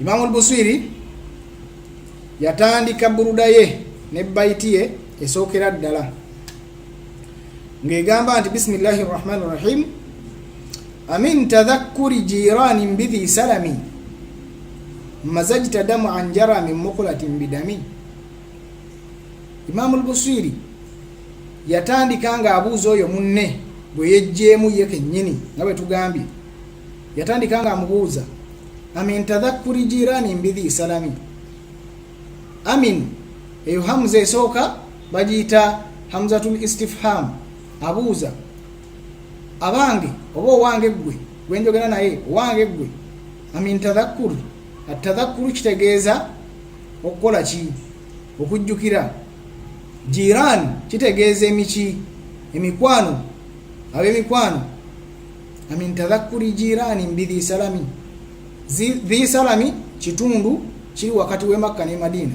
Imam al-Busiri yatandika buruda ye ne baiti ye esokera ddala ngegamba nti bismillahir rahmanir rahim amin tadhakkuri jiranin bidhi salami mazajta damu an jara min muqlatin bidami. Imam al-Busiri yatandika nga abuuza oyo munne bwe yejjeemu ye kennyini nga bwe tugambye, yatandika nga amubuuza amin tadhakkuri jiranin bidhi salami. Amin eyo hamza esooka bagiyita hamzatul istifham, abuuza abange oba owange gwe gwenjogera naye owange gwe. Amin tadhakkuri, atadhakkuru kitegeeza okukola ki, okujjukira. Jiran kitegeeza emiki, emikwano, ab'emikwano. Amin tadhakkuri jirani bidhi salami, dhi salami kitundu kiri wakati we Makka ne Madina.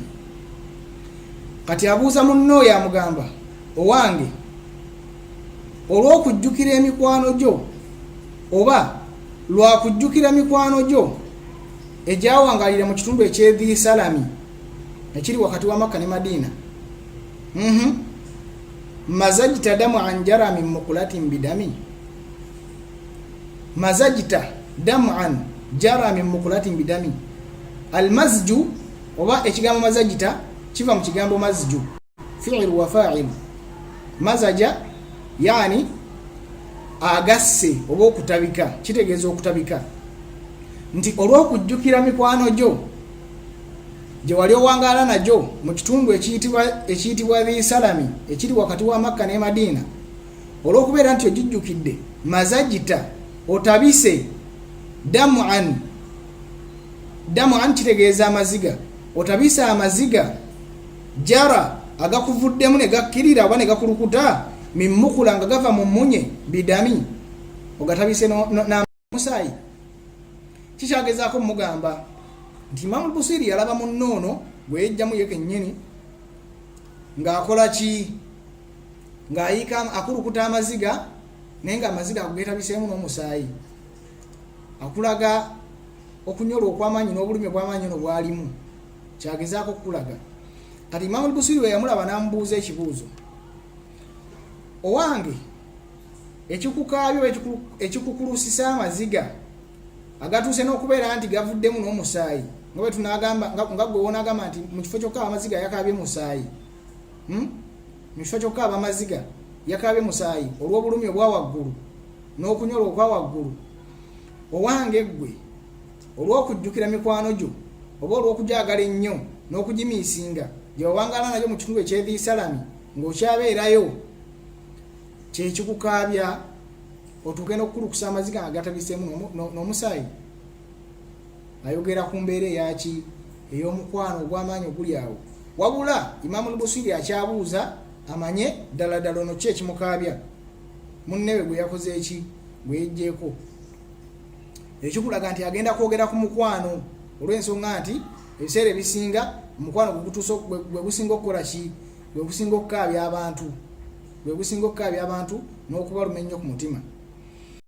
Kati abuuza munno yamugamba owange olw'okujjukira emikwano gyo oba lwakujjukira mikwano gyo egyawangalira mu kitundu eky'edhi salami ekiri wakati wa Makka ne Madina. Mazajta damu an jara min muqlatin bidami. Mazajta damu an jara min muqlatin bidami. Almazju oba ekigambo mazajta kiva mu kigambo mazju, fi'il wa fa'il. Mazaja yani agasse oba okutabika, kitegeeza okutabika. Nti olw'okujjukira mikwano gyo gye wali owangaala nagyo mu kitundu ekiyitibwa dhi salami ekiri wakati wa Makka ne Madina, olw'okubeera nti ogijjukidde, mazajita otabise, damu an kitegeeza amaziga, otabise amaziga, jara agakuvuddemu ne gakkirira oba ne gakulukuta, mimukula nga gava mu munye, bidami ogatabise n'amusaayi. Kikyagezaako mugamba nti Imam al-Busiri yalaba munnoono gwe yejjamu ye kennyini ng'akola ki, ng'ayiika akulukuta amaziga naye nga amaziga ageetabiseemu n'omusaayi, akulaga okunyola okw'amaanyi n'obulumi obw'amaanyi no bwalimu, kyagezaako okukulaga. Kati Imam al-Busiri we yamulaba n'amubuuza ekibuuzo, owange ekikukaabyo ekikukulusisa amaziga agatuuse n'okubeera nti gavuddemu n'omusaayi, nga bwe tunagamba nga gwe wonaagamba nti mu kifo kyokkaaba amaziga yakaabye musaayi, mu kifo kyokkaaba amaziga yakaabye musaayi olw'obulumi obwa waggulu n'okunyola okwa waggulu. Owange gwe olw'okujjukira mikwano gyo oba olw'okugyagala ennyo n'okugimiisinga gye wawangaala nayo mu kitundu eky'edhi salami ng'okyabeerayo, kyekikukaabya otuuke n'okukulukusa amaziga nga gatabiseemu n'omusaayi. Ayogera ku mbeera eyaki, ey'omukwano ogw'amaanyi oguli awo. Wabula Imam al-Busiri akyabuuza amanye ddala ddala ono ki ekimukaabya, munnewe gwe yakoze eki, gwe yejjeeko. Ekikulaga nti agenda kwogera ku mukwano olw'ensonga nti ebiseera ebisinga omukwano gwe gusinga okukola ki, gwe gusinga okukaabya abantu, n'okubaluma ennyo ku mutima.